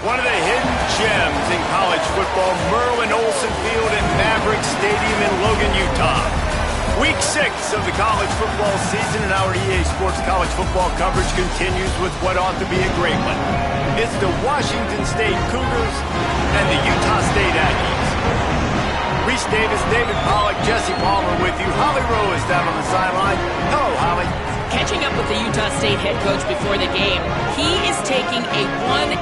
One of the hidden gems in college football, Merlin Olsen Field in Maverick Stadium in Logan, Utah. Week 6 of the college football season, and our EA Sports college football coverage continues with what ought to be a great one. It's the Washington State Cougars and the Utah State Aggies. Reese Davis, David Pollack, Jesse Palmer with you. Holly Rowe is down on the sideline. Hello, Holly. Catching up with the Utah State head coach before the game, he is taking a 1-0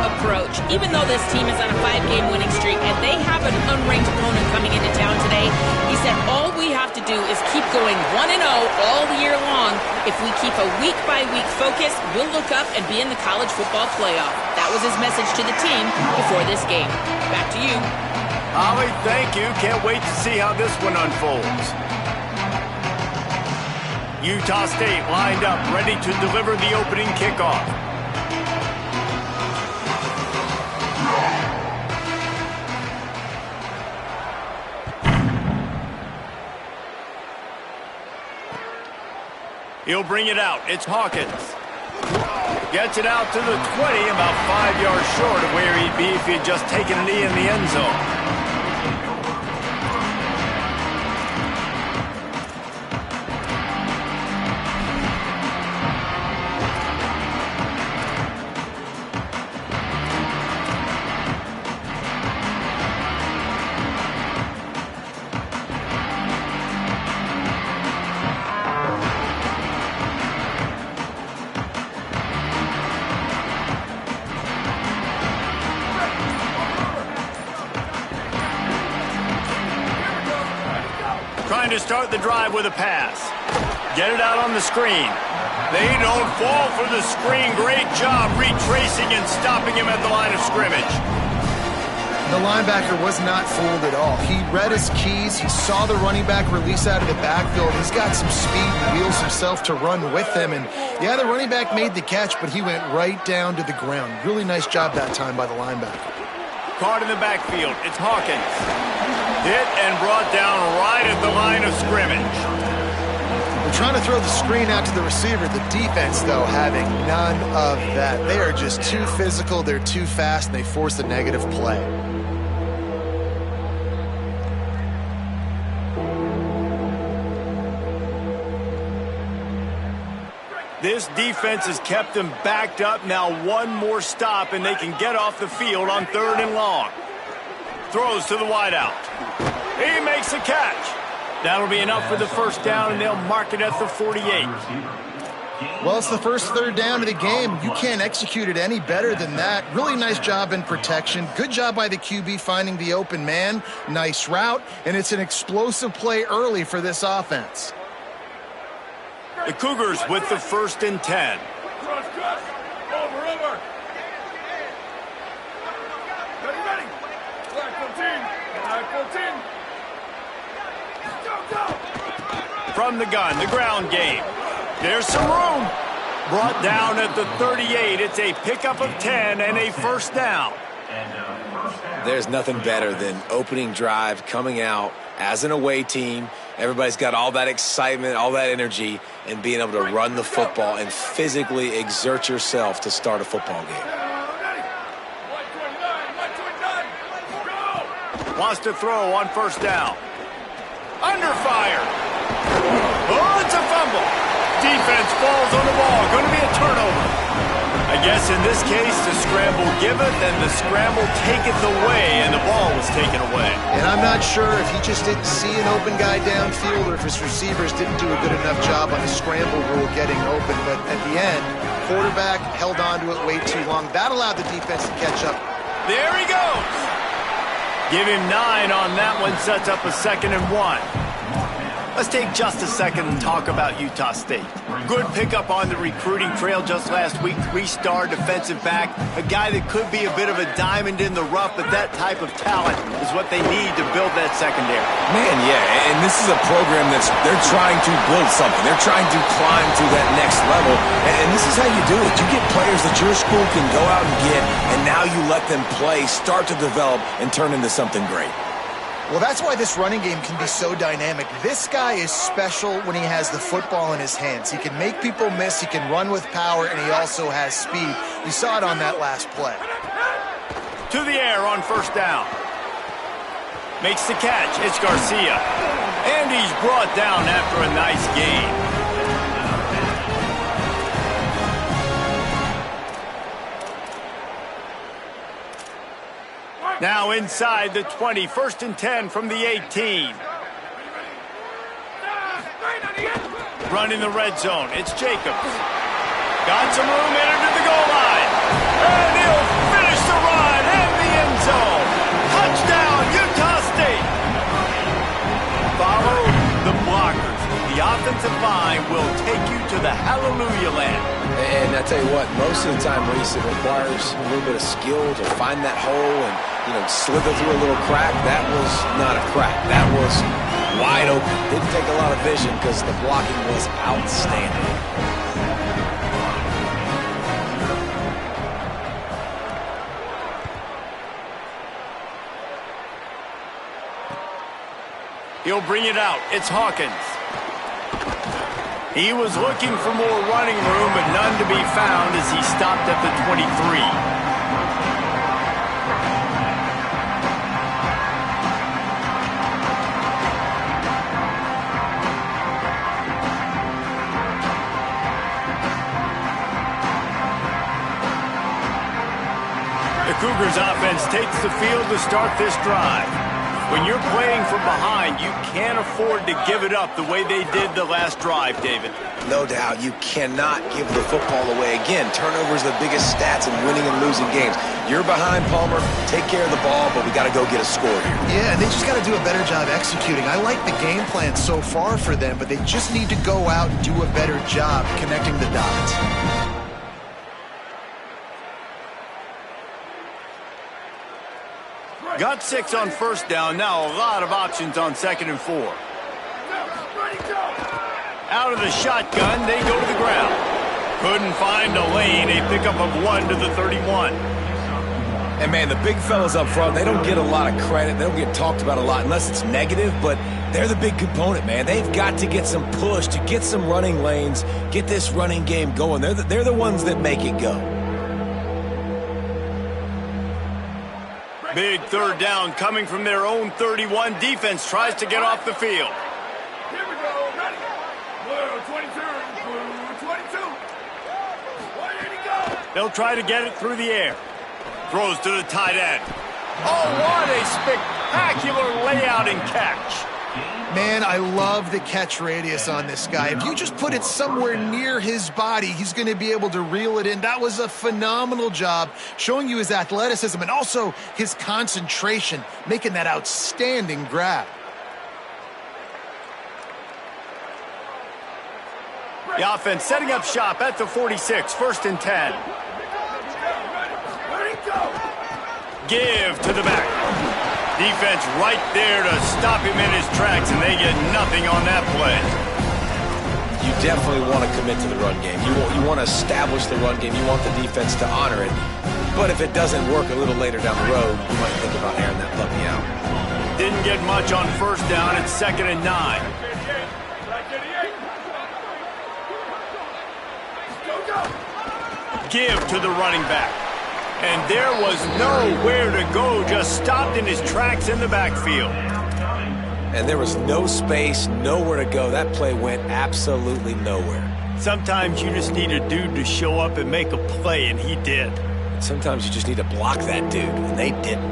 approach. Even though this team is on a 5-game winning streak and they have an unranked opponent coming into town today, he said all we have to do is keep going 1-0 all year long. If we keep a week-by-week focus, we'll look up and be in the college football playoff. That was his message to the team before this game. Back to you. Holly, thank you. Can't wait to see how this one unfolds. Utah State lined up, ready to deliver the opening kickoff. He'll bring it out. It's Hawkins. Gets it out to the 20, about 5 yards short of where he'd be if he had just taken a knee in the end zone. Trying to start the drive with a pass. Get it out on the screen. They don't fall for the screen. Great job retracing and stopping him at the line of scrimmage. The linebacker was not fooled at all. He read his keys. He saw the running back release out of the backfield. He's got some speed and wheels himself to run with them. And yeah, the running back made the catch, but he went right down to the ground. Really nice job that time by the linebacker. Caught in the backfield. It's Hawkins. Hit and brought down right at the line of scrimmage. They're trying to throw the screen out to the receiver. The defense, though, having none of that. They are just too physical. They're too fast, and they force a negative play. This defense has kept them backed up. Now one more stop, and they can get off the field on 3rd and long. Throws to the wideout. He makes a catch. That'll be enough for the first down, and they'll mark it at the 48. Well, it's the first 3rd down of the game. You can't execute it any better than that. Really nice job in protection. Good job by the QB finding the open man. Nice route, and it's an explosive play early for this offense. The Cougars with the 1st and 10. Over. Ready. Black 14. Go. From the gun, the ground game. There's some room. Brought down at the 38. It's a pickup of 10 and a first down. There's nothing better than opening drive, coming out as an away team. Everybody's got all that excitement, all that energy, and being able to run the football and physically exert yourself to start a football game. Wants to throw on first down. Under fire. Oh, it's a fumble. Defense falls on the ball. Going to be a turnover. I guess in this case, the scramble giveth and the scramble taketh away, and the ball was taken away. And I'm not sure if he just didn't see an open guy downfield or if his receivers didn't do a good enough job on the scramble rule getting open. But at the end, quarterback held on to it way too long. That allowed the defense to catch up. There he goes. Give him 9 on that one, sets up a 2nd and 1. Let's take just a second and talk about Utah State. Good pickup on the recruiting trail just last week. 3-star defensive back, a guy that could be a bit of a diamond in the rough, but that type of talent is what they need to build that secondary. Man, yeah, and this is a program they're trying to build something. They're trying to climb to that next level, and this is how you do it. You get players that your school can go out and get, and now you let them play, start to develop, and turn into something great. Well, that's why this running game can be so dynamic. This guy is special when he has the football in his hands. He can make people miss, he can run with power, and he also has speed. You saw it on that last play. To the air on first down. Makes the catch. It's Garcia. And he's brought down after a nice gain. Now inside the 20, 1st and 10 from the 18. Running the red zone, it's Jacobs. Got some room, entered the goal line. And he'll finish the ride in the end zone. Touchdown, Utah State. Follow the blockers. The offensive line will take you to the hallelujah land. And I tell you what, most of the time, Reese, it requires a little bit of skill to find that hole and, slither through a little crack. That was not a crack. That was wide open. Didn't take a lot of vision because the blocking was outstanding. He'll bring it out. It's Hawkins. He was looking for more running room, but none to be found as he stopped at the 23. The Cougars offense takes the field to start this drive. When you're playing from behind, you can't afford to give it up the way they did the last drive, David. No doubt. You cannot give the football away. Again, turnovers are the biggest stats in winning and losing games. You're behind, Palmer. Take care of the ball, but we got to go get a score here. Yeah, and they just got to do a better job executing. I like the game plan so far for them, but they just need to go out and do a better job connecting the dots. Got 6 on first down. Now a lot of options on 2nd and 4. Out of the shotgun, they go to the ground. Couldn't find a lane. A pickup of 1 to the 31. And, man, the big fellas up front, they don't get a lot of credit. They don't get talked about a lot unless it's negative, but they're the big component, man. They've got to get some push to get some running lanes, get this running game going. They're the ones that make it go. Big 3rd down coming from their own 31. Defense tries to get off the field. Here we go. Ready. Blue 22. Blue 22. Where did he go? They'll try to get it through the air. Throws to the tight end. Oh, what a spectacular layout and catch. Man, I love the catch radius on this guy. If you just put it somewhere near his body, he's going to be able to reel it in. That was a phenomenal job, showing you his athleticism and also his concentration, making that outstanding grab. The offense setting up shop at the 46, 1st and 10. Where'd he go? Give to the back. Defense right there to stop him in his tracks, and they get nothing on that play. You definitely want to commit to the run game. You want to establish the run game. You want the defense to honor it. But if it doesn't work a little later down the road, you might think about airing that puppy out. Didn't get much on first down. It's 2nd and 9. Give to the running back. And there was nowhere to go, just stopped in his tracks in the backfield. And there was no space, nowhere to go. That play went absolutely nowhere. Sometimes you just need a dude to show up and make a play, and he did. Sometimes you just need to block that dude, and they didn't.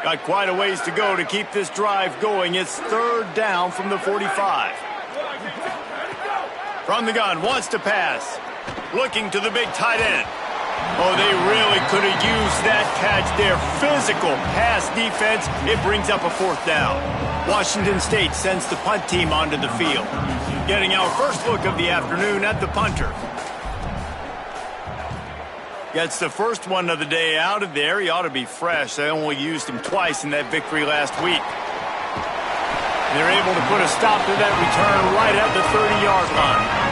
Got quite a ways to go to keep this drive going. It's 3rd down from the 45. From the gun, wants to pass. Looking to the big tight end. Oh, they really could have used that catch there. Physical pass defense. It brings up a 4th down. Washington State sends the punt team onto the field. Getting our first look of the afternoon at the punter. Gets the first one of the day out of there. He ought to be fresh. They only used him twice in that victory last week. They're able to put a stop to that return right at the 30-yard line.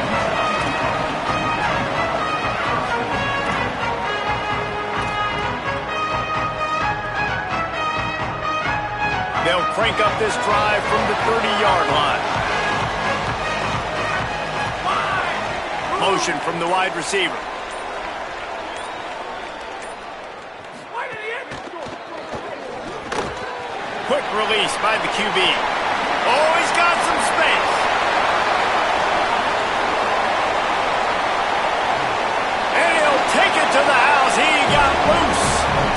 They'll crank up this drive from the 30-yard line. Motion from the wide receiver. release by the QB. Oh, he's got some space. And he'll take it to the house. He got loose.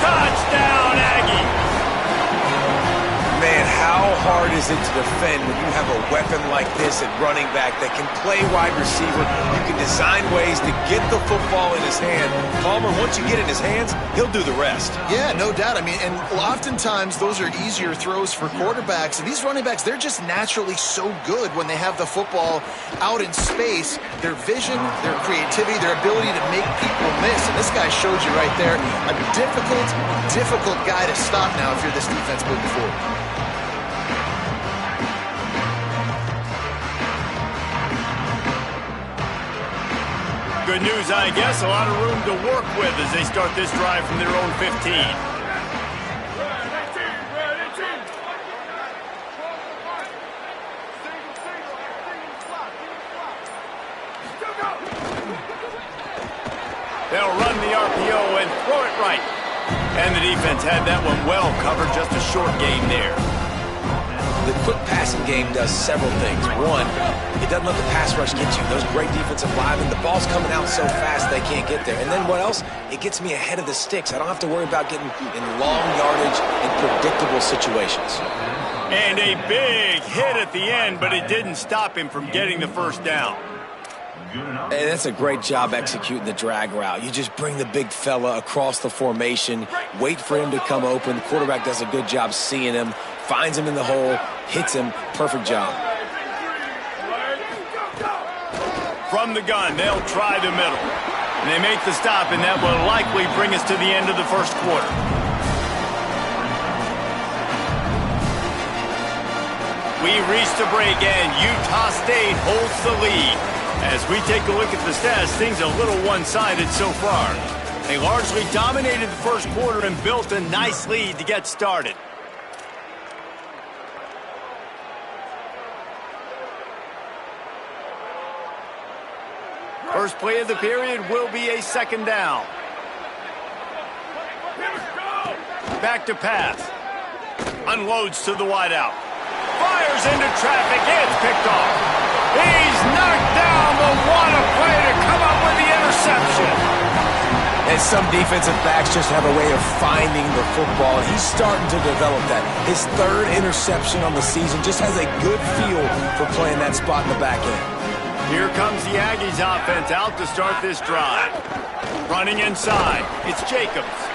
Touchdown, Aggie. Man, how hard is it to defend when you have a weapon like this at running back that can play wide receiver? You can design ways to get the football in his hand. Palmer, once you get it in his hands, he'll do the rest. Yeah, no doubt. I mean, and oftentimes those are easier throws for quarterbacks. And these running backs, they're just naturally so good when they have the football out in space. Their vision, their creativity, their ability to make people miss. And this guy showed you right there a difficult guy to stop now if you're this defense moving forward. Good news, I guess. A lot of room to work with as they start this drive from their own 15. They'll run the RPO and throw it right. And the defense had that one well covered. Just a short game there. The quick passing game does several things. One, it doesn't let the pass rush get you. Those great defensive linemen, the ball's coming out so fast they can't get there. And then what else? It gets me ahead of the sticks. I don't have to worry about getting in long yardage in predictable situations. And a big hit at the end, but it didn't stop him from getting the first down. And that's a great job executing the drag route. You just bring the big fella across the formation, wait for him to come open. The quarterback does a good job seeing him, finds him in the hole, hits him. Perfect job. From the gun, they'll try the middle. And they make the stop, and that will likely bring us to the end of the first quarter. We reach the break, and Utah State holds the lead. As we take a look at the stats, things a little one-sided so far. They largely dominated the first quarter and built a nice lead to get started. First play of the period will be a second down. Back to pass. Unloads to the wideout. Fires into traffic. It's picked off. He's knocked down, but what a play to come up with the interception. And some defensive backs just have a way of finding the football. He's starting to develop that. His third interception on the season, just has a good feel for playing that spot in the back end. Here comes the Aggies offense out to start this drive. Running inside, it's Jacobs.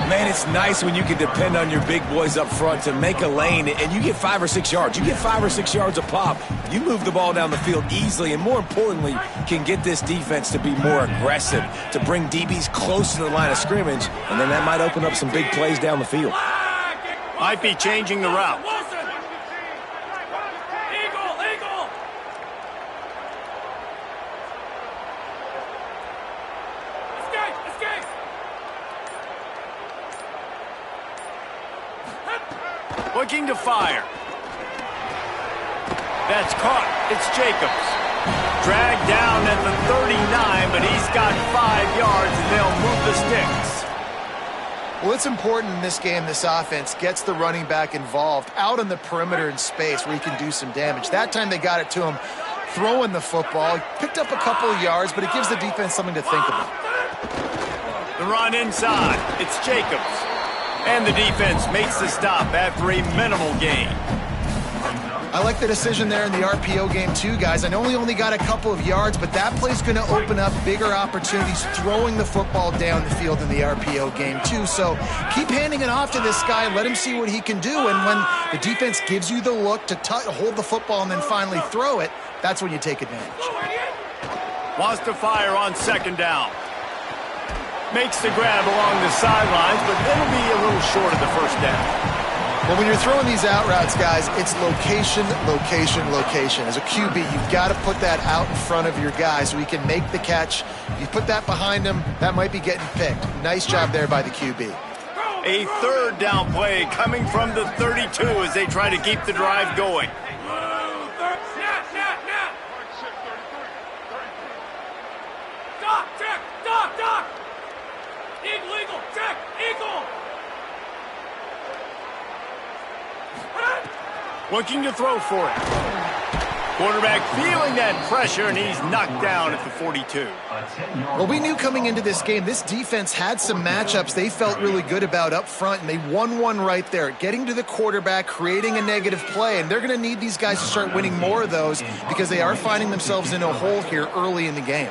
Man, it's nice when you can depend on your big boys up front to make a lane and you get 5 or 6 yards. You get 5 or 6 yards a pop. You move the ball down the field easily and, more importantly, can get this defense to be more aggressive, to bring DBs close to the line of scrimmage, and then that might open up some big plays down the field. Might be changing the route. Looking to fire. That's caught. It's Jacobs. Dragged down at the 39, but he's got 5 yards, and they'll move the sticks. Well, it's important in this game this offense gets the running back involved out on the perimeter in space where he can do some damage. That time they got it to him throwing the football. He picked up a couple of yards, but it gives the defense something to think about. The run inside. It's Jacobs. And the defense makes the stop after a minimal gain. I like the decision there in the RPO game too, guys. I know he only got a couple of yards, but that play's going to open up bigger opportunities throwing the football down the field in the RPO game too. So keep handing it off to this guy. Let him see what he can do. And when the defense gives you the look to hold the football and then finally throw it, that's when you take advantage. Wants to fire on second down. Makes the grab along the sidelines, but it'll be a little short of the first down. Well, when you're throwing these out routes, guys, it's location, location, location. As a QB, you've got to put that out in front of your guy so he can make the catch. If you put that behind him, that might be getting picked. Nice job there by the QB. A third down play coming from the 32 as they try to keep the drive going. Looking to throw for it. Quarterback feeling that pressure, and he's knocked down at the 42. Well, we knew coming into this game, this defense had some matchups they felt really good about up front, and they won one right there, getting to the quarterback, creating a negative play, and they're going to need these guys to start winning more of those because they are finding themselves in a hole here early in the game.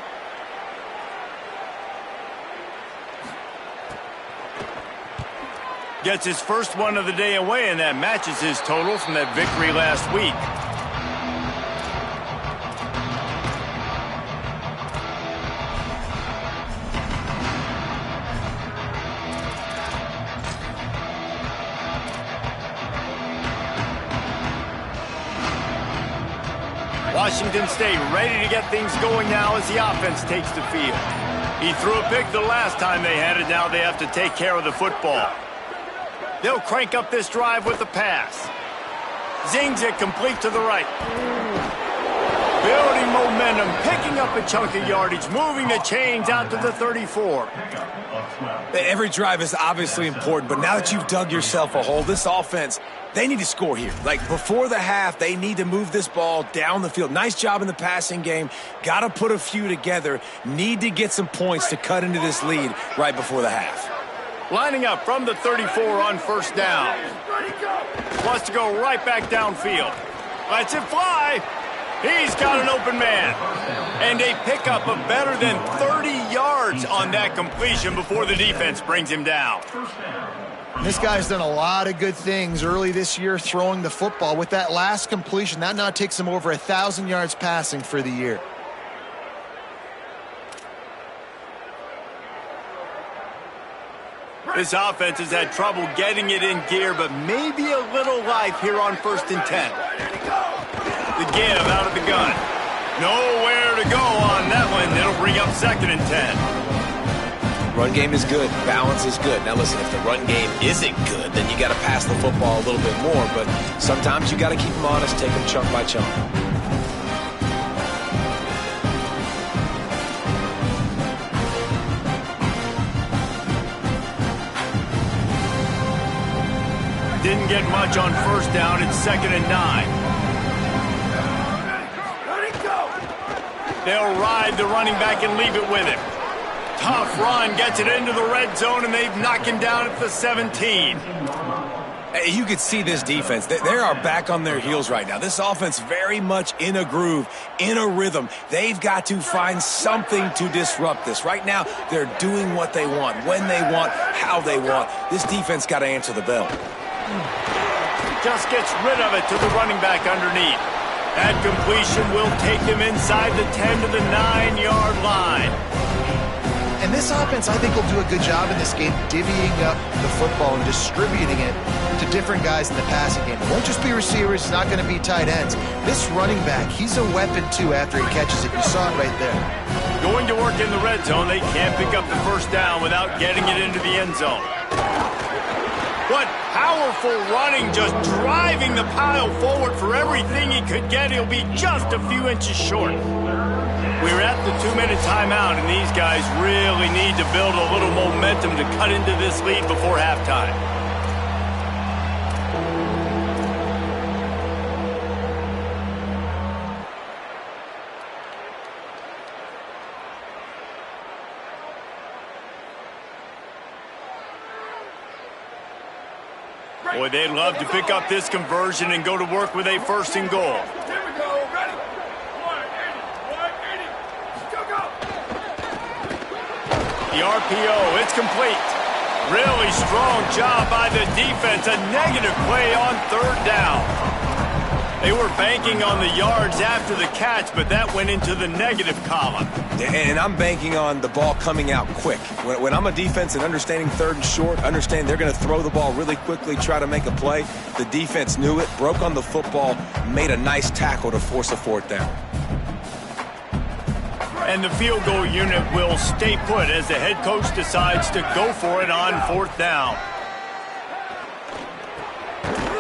Gets his first one of the day away, and that matches his total from that victory last week. Washington State ready to get things going now as the offense takes the field. He threw a pick the last time they had it. Now they have to take care of the football. They'll crank up this drive with the pass. Zings it complete to the right. Building momentum, picking up a chunk of yardage, moving the chains out to the 34. Every drive is obviously important, but now that you've dug yourself a hole, this offense, they need to score here. Like, before the half, they need to move this ball down the field. Nice job in the passing game. Got to put a few together. Need to get some points to cut into this lead right before the half. Lining up from the 34 on first down. Wants to go right back downfield. Lets it fly. He's got an open man. And a pickup of better than 30 yards on that completion before the defense brings him down. This guy's done a lot of good things early this year throwing the football. With that last completion, that now takes him over 1,000 yards passing for the year. This offense has had trouble getting it in gear, but maybe a little life here on 1st and 10. The give out of the gun. Nowhere to go on that one. It'll bring up 2nd and 10. Run game is good. Balance is good. Now listen, if the run game isn't good, then you got to pass the football a little bit more. But sometimes you got to keep them honest, take them chunk by chunk. Didn't get much on first down. It's 2nd and 9. They'll ride the running back and leave it with him. Tough run, gets it into the red zone, and they've knocked him down at the 17. You could see this defense. They are back on their heels right now. This offense very much in a groove, in a rhythm. They've got to find something to disrupt this. Right now, they're doing what they want, when they want, how they want. This defense got to answer the bell. Just gets rid of it to the running back underneath. That completion will take him inside the 10 to the 9-yard line. And this offense, I think, will do a good job in this game divvying up the football and distributing it to different guys in the passing game. It won't just be receivers. It's not going to be tight ends. This running back, he's a weapon, too, after he catches it. You saw it right there. Going to work in the red zone. They can't pick up the first down without getting it into the end zone. What powerful running, just driving the pile forward for everything he could get. He'll be just a few inches short. We're at the 2-minute timeout, and these guys really need to build a little momentum to cut into this lead before halftime. Boy, they'd love to pick up this conversion and go to work with a 1st and goal. Here we go. Ready? 180. Go, go. The RPO, it's complete. Really strong job by the defense. A negative play on 3rd down. They were banking on the yards after the catch, but that went into the negative column. And I'm banking on the ball coming out quick. When I'm a defense and understanding 3rd and short, understand they're going to throw the ball really quickly, try to make a play. The defense knew it, broke on the football, made a nice tackle to force a 4th down. And the field goal unit will stay put as the head coach decides to go for it on 4th down.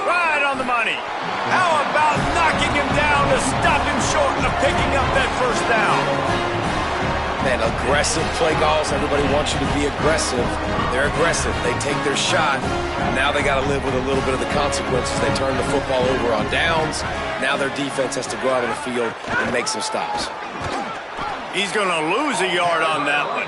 Right on the money. How about knocking him down to stop him short of picking up that 1st down? Man, a aggressive play calls. Everybody wants you to be aggressive. They're aggressive. They take their shot. And now they got to live with a little bit of the consequences. They turn the football over on downs. Now their defense has to go out on the field and make some stops. He's going to lose a yard on that one.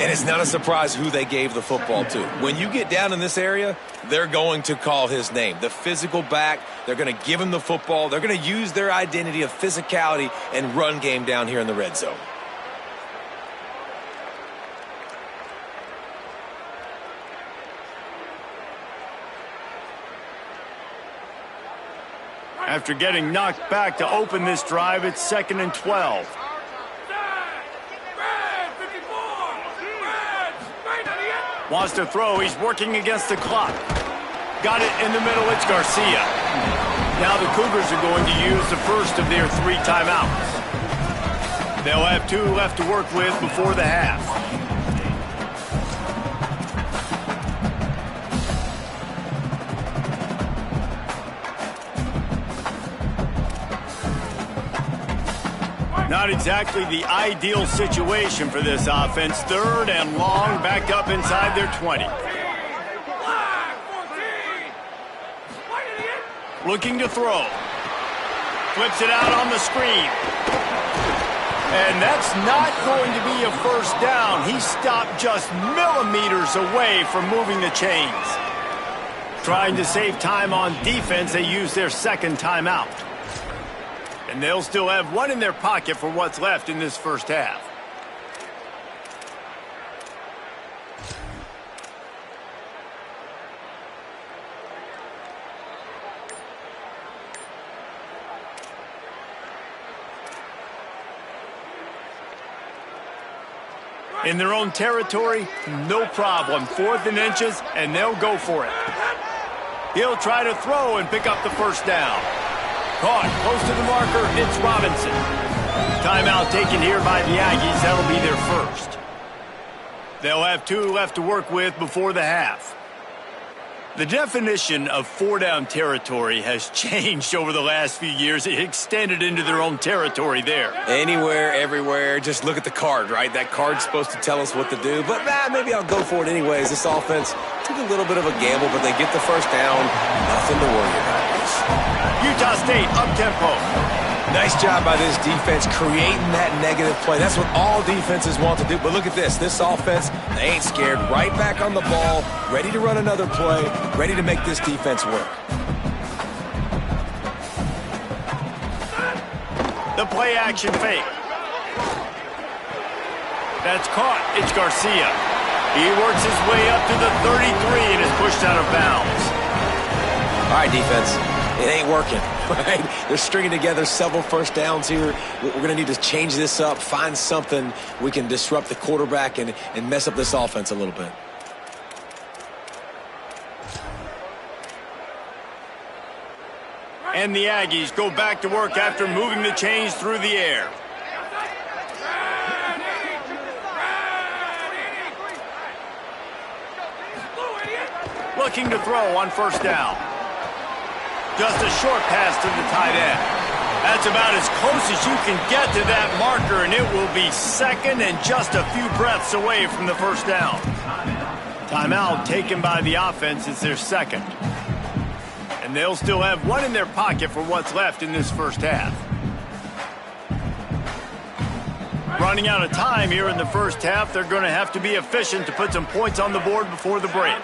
And it's not a surprise who they gave the football to. When you get down in this area, they're going to call his name. The physical back, they're going to give him the football. They're going to use their identity of physicality and run game down here in the red zone. After getting knocked back to open this drive, it's 2nd and 12. Wants to throw. He's working against the clock. Got it in the middle. It's Garcia. Now the Cougars are going to use the first of their 3 timeouts. They'll have 2 left to work with before the half. Not exactly the ideal situation for this offense. 3rd and long, back up inside their 20. Looking to throw. Flips it out on the screen. And that's not going to be a first down. He stopped just millimeters away from moving the chains. Trying to save time on defense, they use their 2nd timeout. And they'll still have 1 in their pocket for what's left in this first half. In their own territory, no problem. 4th and inches, and they'll go for it. He'll try to throw and pick up the first down. Caught close to the marker, it's Robinson. Timeout taken here by the Aggies. That'll be their first. They'll have 2 left to work with before the half. The definition of 4-down territory has changed over the last few years. It extended into their own territory there. Anywhere, everywhere, just look at the card, right? That card's supposed to tell us what to do, but maybe I'll go for it anyways. This offense took a little bit of a gamble, but they get the first down. Nothing to worry about. Utah State up-tempo. Nice job by this defense creating that negative play. That's what all defenses want to do. But look at this. This offense, they ain't scared. Right back on the ball, ready to run another play, ready to make this defense work. The play action fake. That's caught. It's Garcia. He works his way up to the 33 and is pushed out of bounds. All right, defense. It ain't working, right? They're stringing together several first downs here. We're going to need to change this up, find something we can disrupt the quarterback and mess up this offense a little bit. And the Aggies go back to work after moving the chains through the air. Looking to throw on first down. Just a short pass to the tight end. That's about as close as you can get to that marker, and it will be 2nd and just a few breaths away from the first down. Timeout taken by the offense. It's their 2nd. And they'll still have 1 in their pocket for what's left in this first half. Running out of time here in the first half, they're going to have to be efficient to put some points on the board before the break.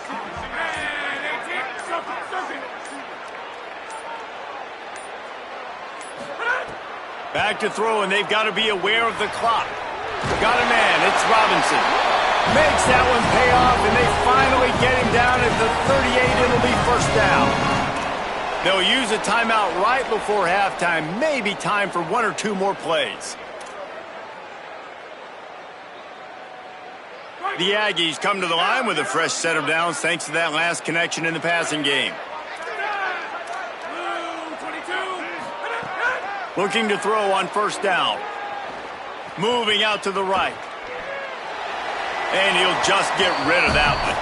Back to throw, and they've got to be aware of the clock. Got a man. It's Robinson. Makes that one pay off, and they finally get him down at the 38. It'll be first down. They'll use a timeout right before halftime. Maybe time for 1 or 2 more plays. The Aggies come to the line with a fresh set of downs thanks to that last connection in the passing game. Looking to throw on first down. Moving out to the right. And he'll just get rid of that one.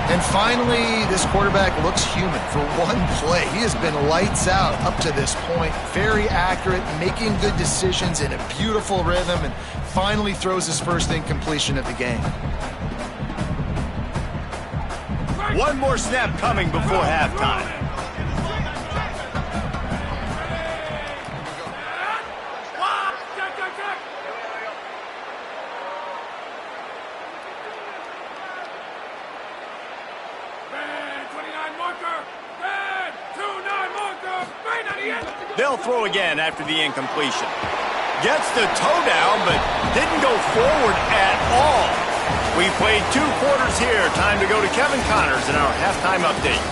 And finally, this quarterback looks human for one play. He has been lights out up to this point. Very accurate, making good decisions in a beautiful rhythm, and finally throws his first incompletion of the game. One more snap coming before halftime. They'll throw again after the incompletion. Gets the toe down, but didn't go forward at all. We played 2 quarters here. Time to go to Kevin Connors in our halftime update.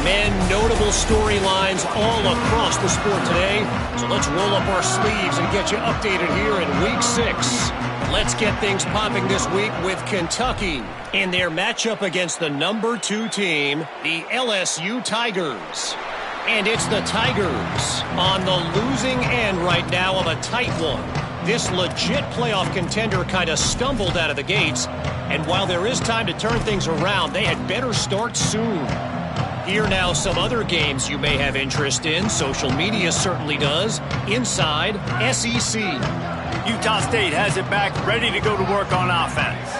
Man, notable storylines all across the sport today. So let's roll up our sleeves and get you updated here in Week 6. Let's get things popping this week with Kentucky in their matchup against the number 2 team, the LSU Tigers. And it's the Tigers on the losing end right now of a tight one. This legit playoff contender kind of stumbled out of the gates. And while there is time to turn things around, they had better start soon. Here now some other games you may have interest in. Social media certainly does. Inside SEC. Utah State has it back, ready to go to work on offense.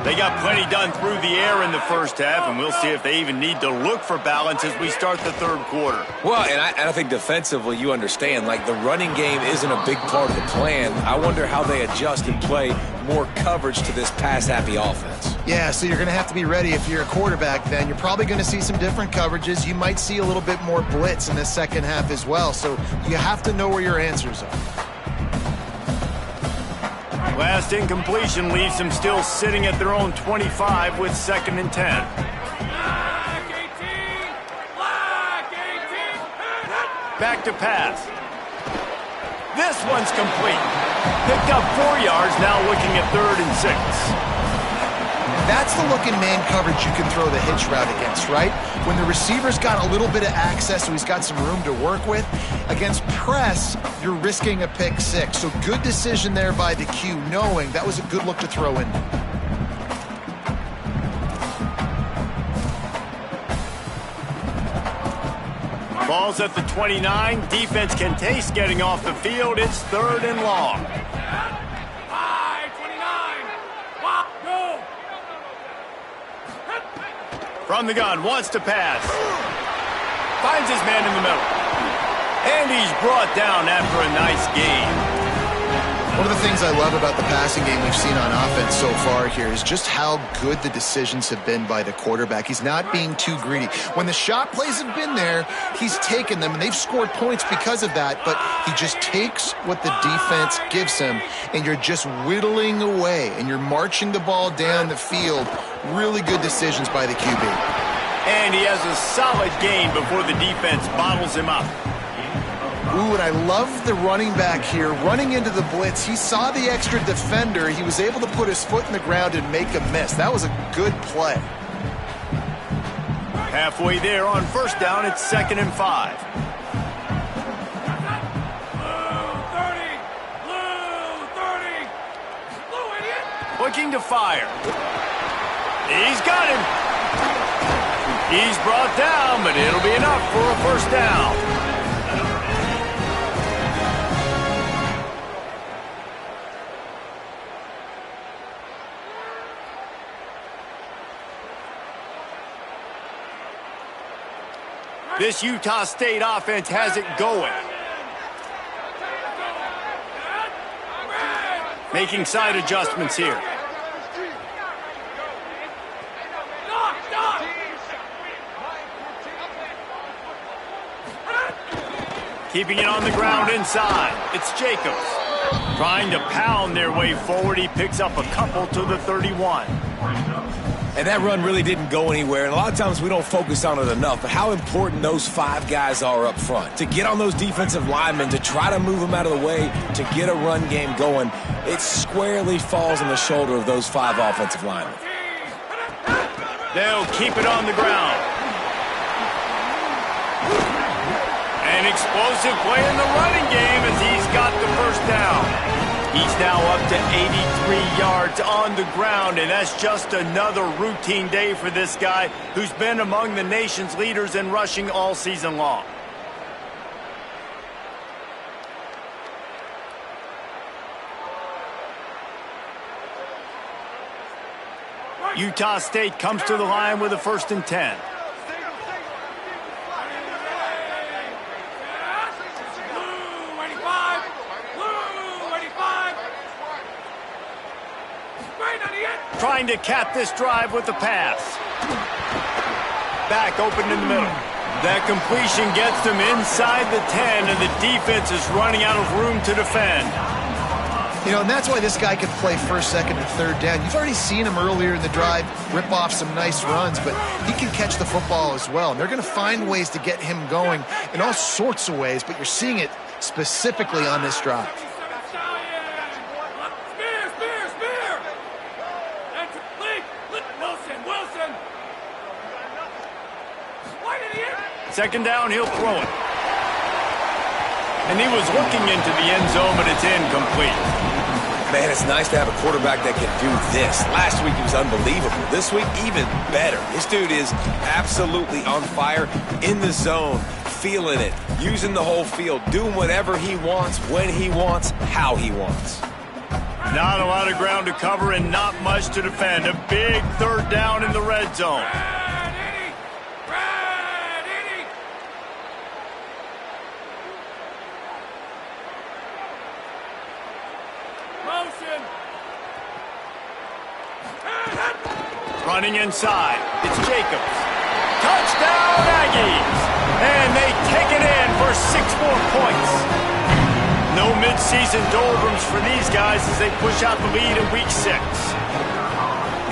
They got plenty done through the air in the first half, and we'll see if they even need to look for balance as we start the third quarter. Well, and I think defensively, you understand, like the running game isn't a big part of the plan. I wonder how they adjust and play more coverage to this pass-happy offense. Yeah, so you're going to have to be ready if you're a quarterback then. You're probably going to see some different coverages. You might see a little bit more blitz in the second half as well, so you have to know where your answers are. Last incompletion leaves them still sitting at their own 25 with 2nd and 10. Back to pass. This one's complete. Picked up 4 yards, now looking at 3rd and 6. That's the look in man coverage you can throw the hitch route against, right? When the receiver's got a little bit of access, so he's got some room to work with. Against press, you're risking a pick 6. So good decision there by the Q, knowing that was a good look to throw in. Ball's at the 29. Defense can taste getting off the field. It's 3rd and long. From the gun, wants to pass. Finds his man in the middle. And he's brought down after a nice gain. One of the things I love about the passing game we've seen on offense so far here is just how good the decisions have been by the quarterback. He's not being too greedy. When the shot plays have been there, he's taken them, and they've scored points because of that, but he just takes what the defense gives him, and you're just whittling away, and you're marching the ball down the field. Really good decisions by the QB. And he has a solid gain before the defense bottles him up. Ooh, and I love the running back here. Running into the blitz, he saw the extra defender. He was able to put his foot in the ground and make a miss. That was a good play. Halfway there on 1st down, it's 2nd and 5. Looking to fire. He's got him. He's brought down, but it'll be enough for a 1st down. This Utah State offense has it going. Making side adjustments here. Keeping it on the ground inside. It's Jacobs. Trying to pound their way forward. He picks up a couple to the 31. And that run really didn't go anywhere. And a lot of times we don't focus on it enough, but how important those 5 guys are up front. To get on those defensive linemen, to try to move them out of the way, to get a run game going, it squarely falls on the shoulder of those 5 offensive linemen. They'll keep it on the ground. An explosive play in the running game as he's got the 1st down. He's now up to 83 yards on the ground, and that's just another routine day for this guy who's been among the nation's leaders in rushing all season long. Utah State comes to the line with a 1st and 10. Trying to cap this drive with the pass. Back open in the middle. That completion gets them inside the 10, and the defense is running out of room to defend. You know, and that's why this guy can play 1st, 2nd, and 3rd down. You've already seen him earlier in the drive rip off some nice runs, but he can catch the football as well. And they're going to find ways to get him going in all sorts of ways, but you're seeing it specifically on this drive. Second down, he'll throw it. And he was looking into the end zone, but it's incomplete. Man, it's nice to have a quarterback that can do this. Last week, he was unbelievable. This week, even better. This dude is absolutely on fire, in the zone, feeling it, using the whole field, doing whatever he wants, when he wants, how he wants. Not a lot of ground to cover and not much to defend. A big 3rd down in the red zone. Running inside, it's Jacobs. Touchdown, Aggies! And they take it in for 6 more points. No midseason doldrums for these guys as they push out the lead in week 6.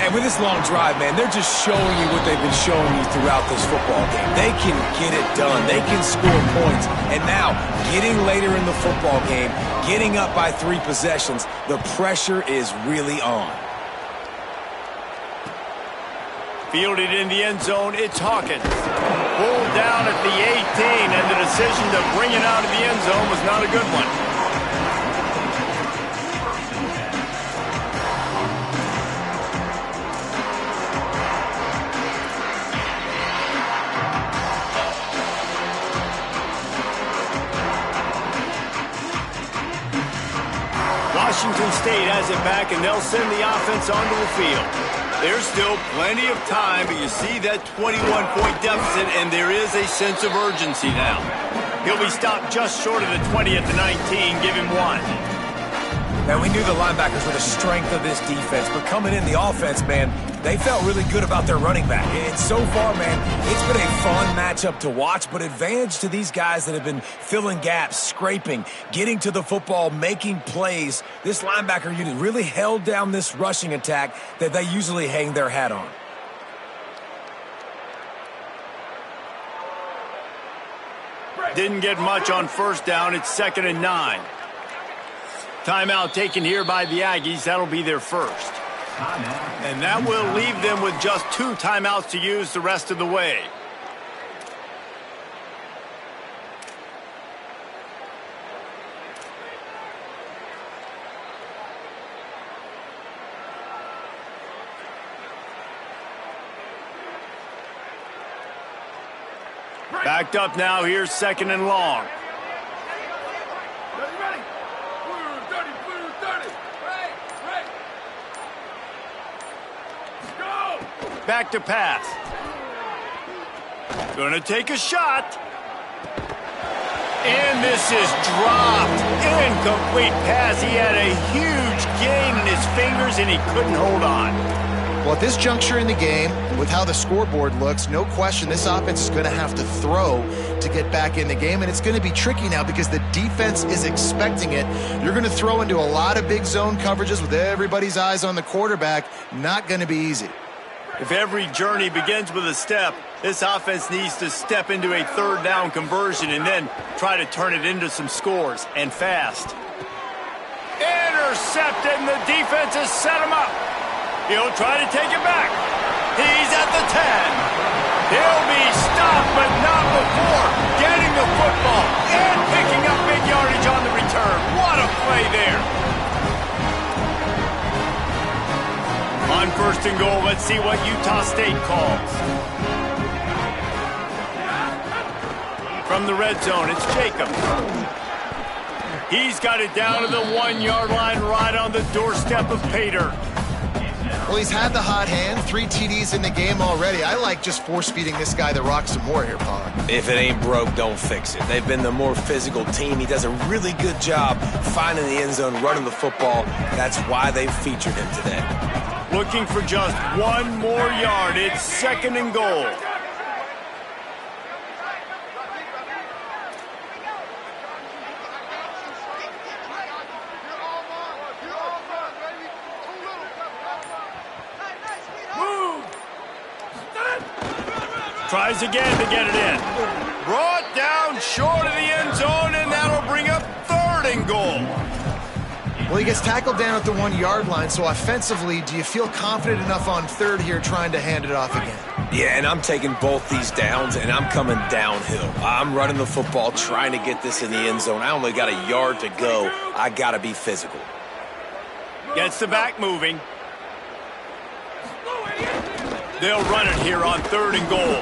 And with this long drive, man, they're just showing you what they've been showing you throughout this football game. They can get it done. They can score points. And now, getting later in the football game, getting up by 3 possessions, the pressure is really on. Fielded in the end zone, it's Hawkins. Pulled down at the 18, and the decision to bring it out of the end zone was not a good one. Washington State has it back, and they'll send the offense onto the field. There's still plenty of time, but you see that 21-point deficit, and there is a sense of urgency now. He'll be stopped just short of the 20 at the 19. Give him 1. Now, we knew the linebackers were the strength of this defense, but coming in the offense, man, they felt really good about their running back. And so far, man, it's been a fun matchup to watch, but advantage to these guys that have been filling gaps, scraping, getting to the football, making plays. This linebacker unit really held down this rushing attack that they usually hang their hat on. Didn't get much on 1st down. It's 2nd and 9. Timeout taken here by the Aggies. That'll be their 1st. And that will leave them with just 2 timeouts to use the rest of the way. Backed up now. Here's 2nd and long. Back to pass. Gonna take a shot. And this is dropped. Incomplete pass. He had a huge gain in his fingers, and he couldn't hold on. Well, at this juncture in the game, with how the scoreboard looks, no question this offense is going to have to throw to get back in the game, and it's going to be tricky now because the defense is expecting it. You're going to throw into a lot of big zone coverages with everybody's eyes on the quarterback. Not going to be easy. If every journey begins with a step, this offense needs to step into a 3rd down conversion and then try to turn it into some scores, and fast. Intercepted, and the defense has set him up. He'll try to take it back. He's at the 10. He'll be stopped, but not before getting the football and picking up big yardage on the return. What a play there. First and goal. Let's see what Utah State calls. From the red zone, it's Jacob. He's got it down to the 1-yard line right on the doorstep of Pater. Well, he's had the hot hand, 3 TDs in the game already. I like just force-feeding this guy the rock some more here, Paul. If it ain't broke, don't fix it. They've been the more physical team. He does a really good job finding the end zone, running the football. That's why they've featured him today. Looking for just 1 more yard. It's second and goal. Tries again to get it in. Brought down short of the end zone, and that'll bring up third and goal. Well, he gets tackled down at the 1-yard line, so offensively, do you feel confident enough on third here trying to hand it off again? Yeah, and I'm taking both these downs, and I'm coming downhill. I'm running the football, trying to get this in the end zone. I only got a yard to go. I got to be physical. Gets the back moving. They'll run it here on third and goal.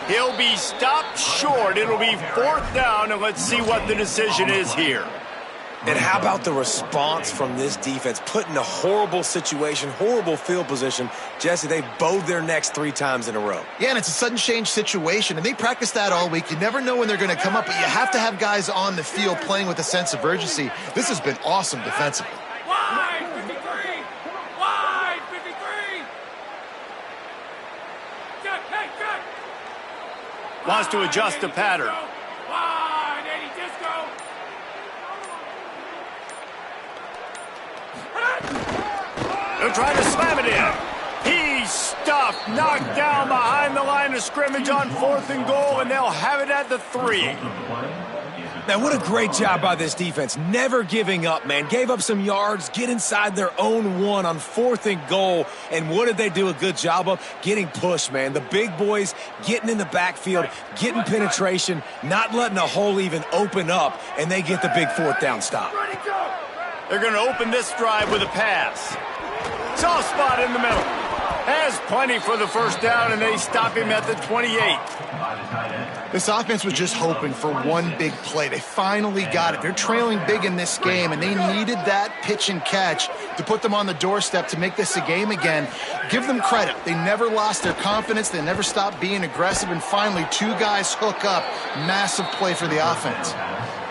He'll be stopped short. It'll be fourth down, and let's see what the decision is here. And how about the response from this defense? Put in a horrible situation, horrible field position. Jesse, they bowed their necks 3 times in a row. Yeah, and it's a sudden change situation, and they practice that all week. You never know when they're going to come up, but you have to have guys on the field playing with a sense of urgency. This has been awesome defensively. Wide 53! Wide 53! Check, hey, check! Wants to adjust the pattern. Wide 80 disco! They'll try to slam it in. He's stuffed, knocked down behind the line of scrimmage on fourth and goal, and they'll have it at the 3. Man, what a great job by this defense. Never giving up, man. Gave up some yards, get inside their own 1 on fourth and goal. And what did they do a good job of? Getting pushed, man. The big boys getting in the backfield, getting penetration, not letting a hole even open up, and they get the big fourth down stop. They're going to open this drive with a pass. Soft spot in the middle. Has plenty for the first down, and they stop him at the 28. This offense was just hoping for one big play. They finally got it. They're trailing big in this game, and they needed that pitch and catch to put them on the doorstep to make this a game again. Give them credit. They never lost their confidence. They never stopped being aggressive, and finally 2 guys hook up. Massive play for the offense.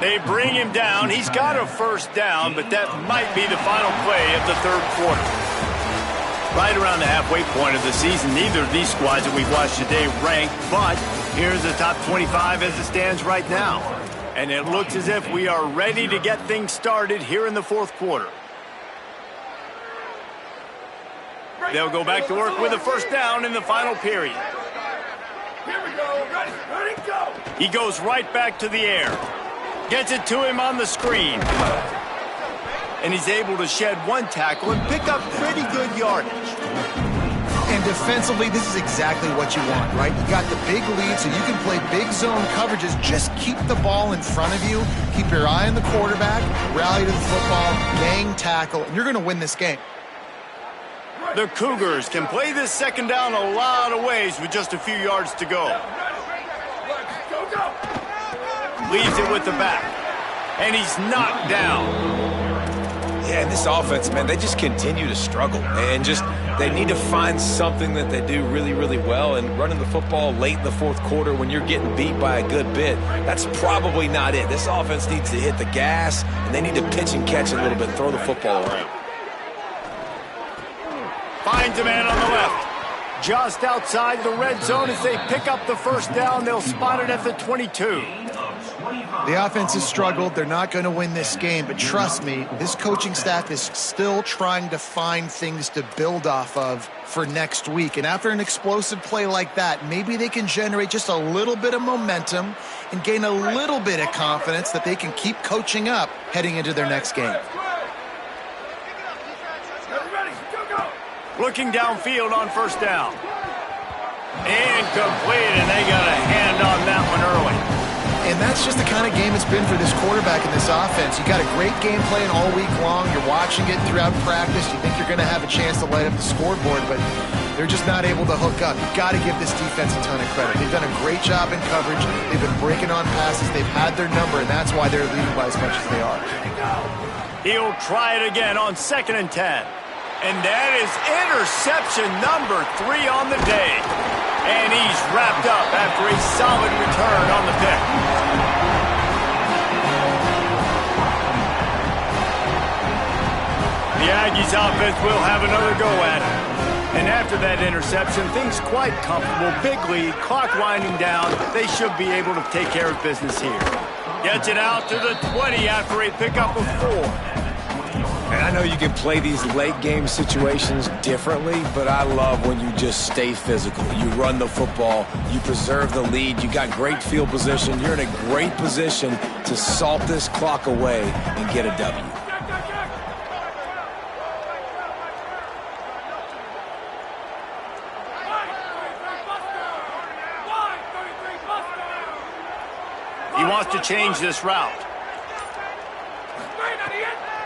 They bring him down. He's got a first down, but that might be the final play of the third quarter. Right around the halfway point of the season, neither of these squads that we've watched today ranked, but here's the top 25 as it stands right now. And it looks as if we are ready to get things started here in the fourth quarter. They'll go back to work with a first down in the final period. Here we go. Ready, ready, go. He goes right back to the air. Gets it to him on the screen. And he's able to shed 1 tackle and pick up pretty good yardage. And defensively, this is exactly what you want, right? You got the big lead, so you can play big zone coverages. Just keep the ball in front of you. Keep your eye on the quarterback. Rally to the football. Gang tackle. And you're going to win this game. The Cougars can play this second down a lot of ways with just a few yards to go. Go, go. Leaves it with the back. And he's knocked down. Yeah, and this offense, man, they just continue to struggle. And just, they need to find something that they do really, really well. And running the football late in the fourth quarter when you're getting beat by a good bit, that's probably not it. This offense needs to hit the gas, and they need to pitch and catch a little bit, throw the football around. Finds a man on the left. Just outside the red zone as they pick up the first down. They'll spot it at the 22. The offense has struggled. They're not going to win this game, but trust me, this coaching staff is still trying to find things to build off of for next week. And after an explosive play like that, maybe they can generate just a little bit of momentum and gain a little bit of confidence that they can keep coaching up heading into their next game. Looking downfield on first down. Incomplete, and they got a hand on that one early. And that's just the kind of game it's been for this quarterback and this offense. You got a great game plan all week long. You're watching it throughout practice. You think you're going to have a chance to light up the scoreboard, but they're just not able to hook up. You've got to give this defense a ton of credit. They've done a great job in coverage. They've been breaking on passes. They've had their number, and that's why they're leading by as much as they are. He'll try it again on 2nd and 10. And that is interception number 3 on the day. And he's wrapped up after a solid return on the pick. The Aggies offense will have another go at it. And after that interception, things quite comfortable. Big lead, clock winding down. They should be able to take care of business here. Gets it out to the 20 after a pickup of 4. And I know you can play these late-game situations differently, but I love when you just stay physical. You run the football, you preserve the lead, you got great field position. You're in a great position to salt this clock away and get a W. He wants to change this route.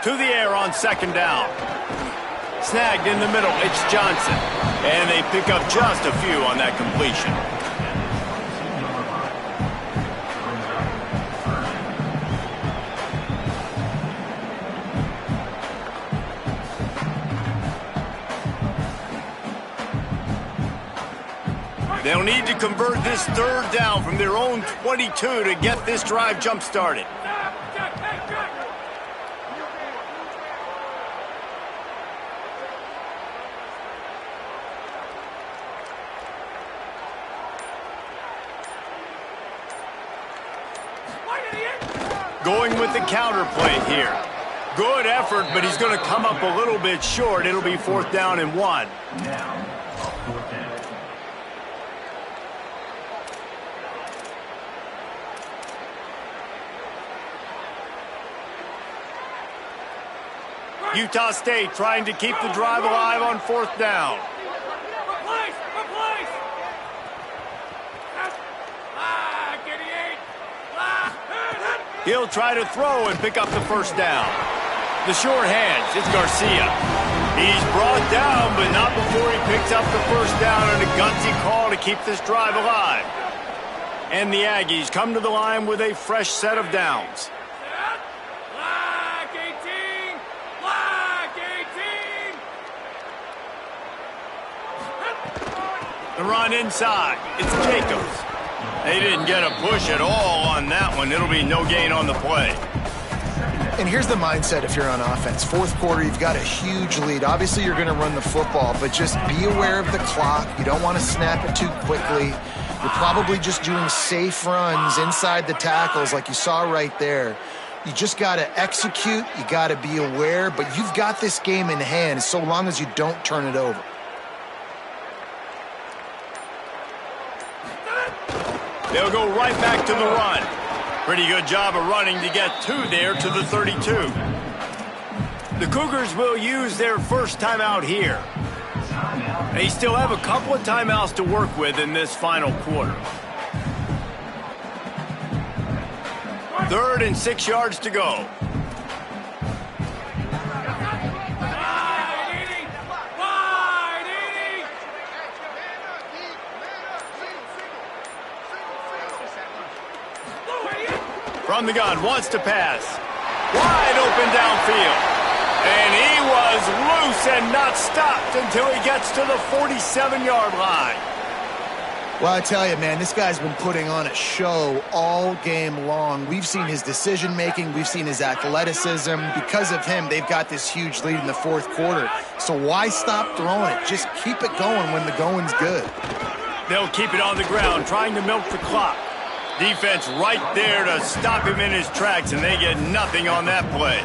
To the air on 2nd down. Snagged in the middle, it's Johnson. And they pick up just a few on that completion. They'll need to convert this 3rd down from their own 22 to get this drive jump-started. Going with the counter play here. Good effort, but he's going to come up a little bit short. It'll be 4th down and 1. Utah State trying to keep the drive alive on 4th down. He'll try to throw and pick up the 1st down. The short hands, it's Garcia. He's brought down, but not before he picks up the 1st down and a gutsy call to keep this drive alive. And the Aggies come to the line with a fresh set of downs. The run inside, it's Jacobs. They didn't get a push at all on that one. It'll be no gain on the play. And here's the mindset if you're on offense. 4th quarter, you've got a huge lead. Obviously, you're going to run the football, but just be aware of the clock. You don't want to snap it too quickly. You're probably just doing safe runs inside the tackles like you saw right there. You just got to execute. You got to be aware, but you've got this game in hand so long as you don't turn it over. They'll go right back to the run. Pretty good job of running to get 2 there to the 32. The Cougars will use their first timeout here. They still have a couple of timeouts to work with in this final quarter. 3rd and 6 yards to go. From the gun, wants to pass. Wide open downfield. And he was loose and not stopped until he gets to the 47-yard line. Well, I tell you, man, this guy's been putting on a show all game long. We've seen his decision-making. We've seen his athleticism. Because of him, they've got this huge lead in the 4th quarter. So why stop throwing it? Just keep it going when the going's good. They'll keep it on the ground, trying to milk the clock. Defense right there to stop him in his tracks, and they get nothing on that play.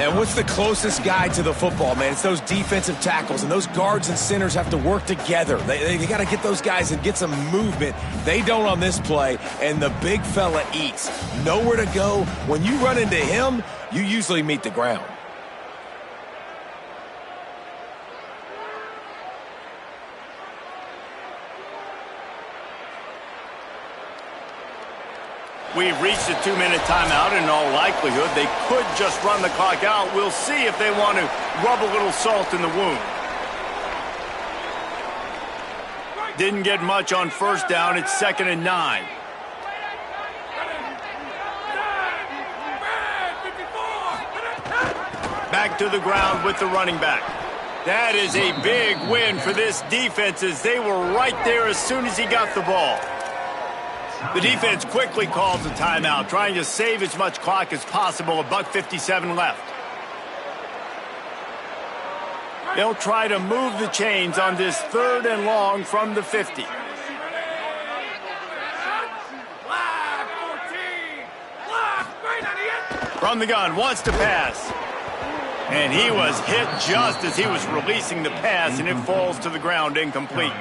And what's the closest guy to the football, man? It's those defensive tackles, and those guards and centers have to work together. They got to get those guys and get some movement. They don't on this play, and the big fella eats. Nowhere to go. When you run into him, you usually meet the ground. We've reached a 2-minute timeout. In all likelihood, they could just run the clock out. We'll see if they want to rub a little salt in the wound. Didn't get much on first down. It's 2nd and 9. Back to the ground with the running back. That is a big win for this defense as they were right there as soon as he got the ball. The defense quickly calls a timeout, trying to save as much clock as possible. $1:57 left. They'll try to move the chains on this 3rd and long from the 50. From the gun, wants to pass. And he was hit just as he was releasing the pass, and it falls to the ground incomplete.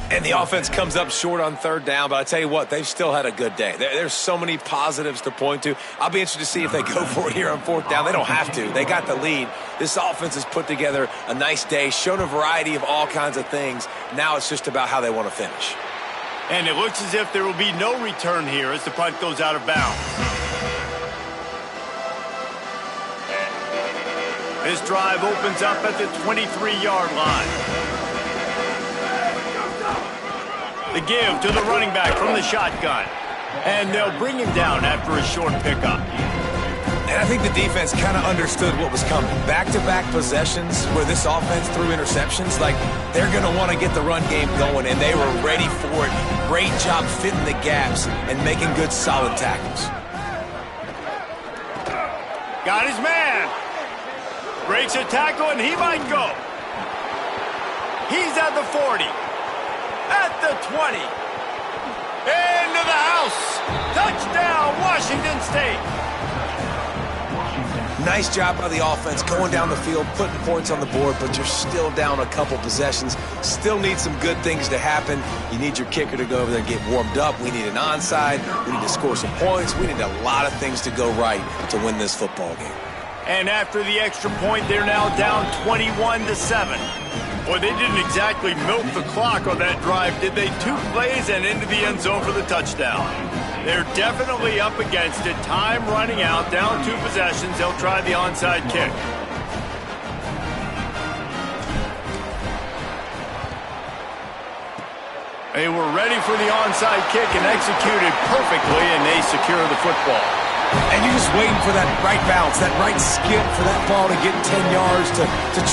And the offense comes up short on 3rd down, but I tell you what, they've still had a good day. There's so many positives to point to. I'll be interested to see if they go for it here on 4th down. They don't have to. They got the lead. This offense has put together a nice day, shown a variety of all kinds of things. Now it's just about how they want to finish. And it looks as if there will be no return here as the punt goes out of bounds. This drive opens up at the 23-yard line. The give to the running back from the shotgun. And they'll bring him down after a short pickup. And I think the defense kind of understood what was coming. Back-to-back possessions where this offense threw interceptions, like they're going to want to get the run game going, and they were ready for it. Great job fitting the gaps and making good, solid tackles. Got his man. Breaks a tackle, and he might go. He's at the 40. At the 20. Into the house. Touchdown, Washington State. Nice job by the offense going down the field, putting points on the board, but you're still down a couple possessions. Still need some good things to happen. You need your kicker to go over there and get warmed up. We need an onside. We need to score some points. We need a lot of things to go right to win this football game. And after the extra point, they're now down 21-7. Boy, they didn't exactly milk the clock on that drive, did they? 2 plays and into the end zone for the touchdown. They're definitely up against it. Time running out, down 2 possessions. They'll try the onside kick. They were ready for the onside kick and executed perfectly, and they secure the football. And you're just waiting for that right bounce, that right skip for that ball to get 10 yards to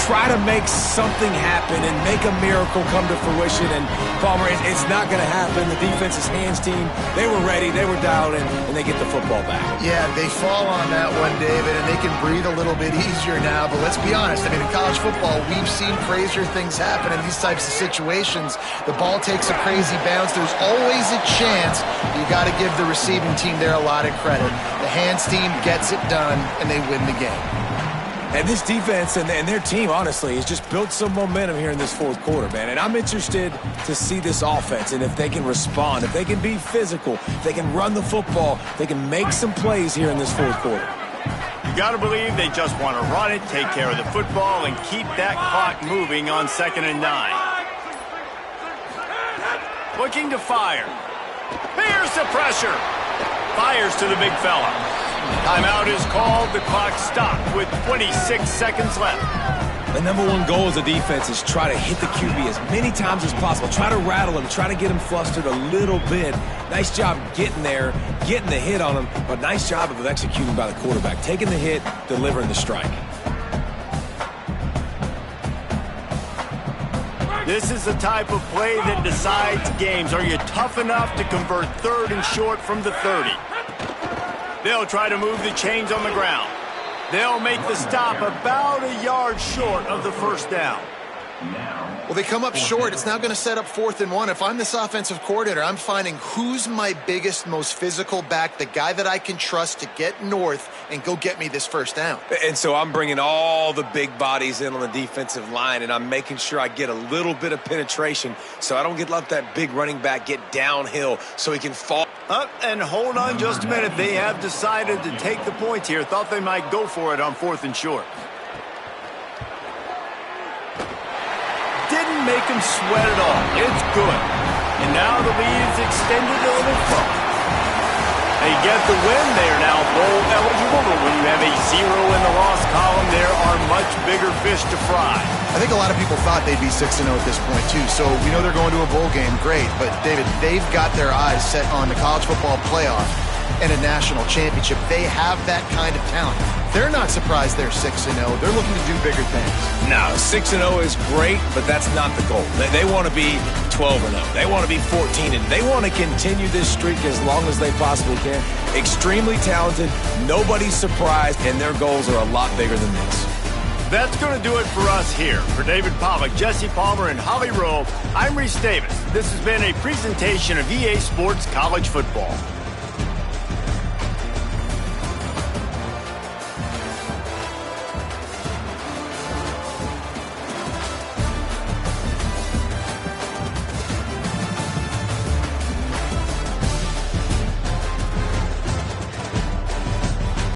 try to make something happen and make a miracle come to fruition. And Palmer, it's not going to happen. The defense's hands team, they were ready, they were dialed in, and they get the football back. Yeah, they fall on that one, David, and they can breathe a little bit easier now. But let's be honest, I mean, in college football, we've seen crazier things happen in these types of situations. The ball takes a crazy bounce. There's always a chance. You got to give the receiving team there a lot of credit. The hands team gets it done, and they win the game. And this defense and their team, honestly, has just built some momentum here in this 4th quarter, man. And I'm interested to see this offense and if they can respond, if they can be physical, if they can run the football, if they can make some plays here in this 4th quarter. You got to believe they just want to run it, take care of the football, and keep that clock moving on 2nd and 9. Looking to fire. Here's the pressure. Fires to the big fella. Timeout is called. The clock stopped with 26 seconds left. The #1 goal as a defense is try to hit the QB as many times as possible. Try to rattle him. Try to get him flustered a little bit. Nice job getting there, getting the hit on him, but nice job of executing by the quarterback. Taking the hit, delivering the strike. This is the type of play that decides games. Are you tough enough to convert 3rd and short from the 30? They'll try to move the chains on the ground. They'll make the stop about a yard short of the 1st down. Well, they come up short. It's now going to set up 4th and 1. If I'm this offensive coordinator, I'm finding who's my biggest, most physical back, the guy that I can trust to get north and go get me this 1st down. And so I'm bringing all the big bodies in on the defensive line, and I'm making sure I get a little bit of penetration so I don't let that big running back get downhill so he can fall. Up and hold on just a minute. They have decided to take the points here. Thought they might go for it on 4th and short. Didn't make him sweat at all. It's good. And now the lead is extended a little further. They get the win. They are now bowl eligible, but when you have a 0 in the loss column, there are much bigger fish to fry. I think a lot of people thought they'd be 6-0 at this point, too. So we know they're going to a bowl game. Great. But, David, they've got their eyes set on the college football playoff and a national championship. They have that kind of talent. They're not surprised they're 6-0. They're looking to do bigger things. No, 6-0 is great, but that's not the goal. They want to be 12-0. They want to be 14-0. They want to continue this streak as long as they possibly can. Extremely talented. Nobody's surprised, and their goals are a lot bigger than this. That's going to do it for us here. For David Pollack, Jesse Palmer, and Holly Rowe, I'm Reese Davis. This has been a presentation of EA Sports College Football.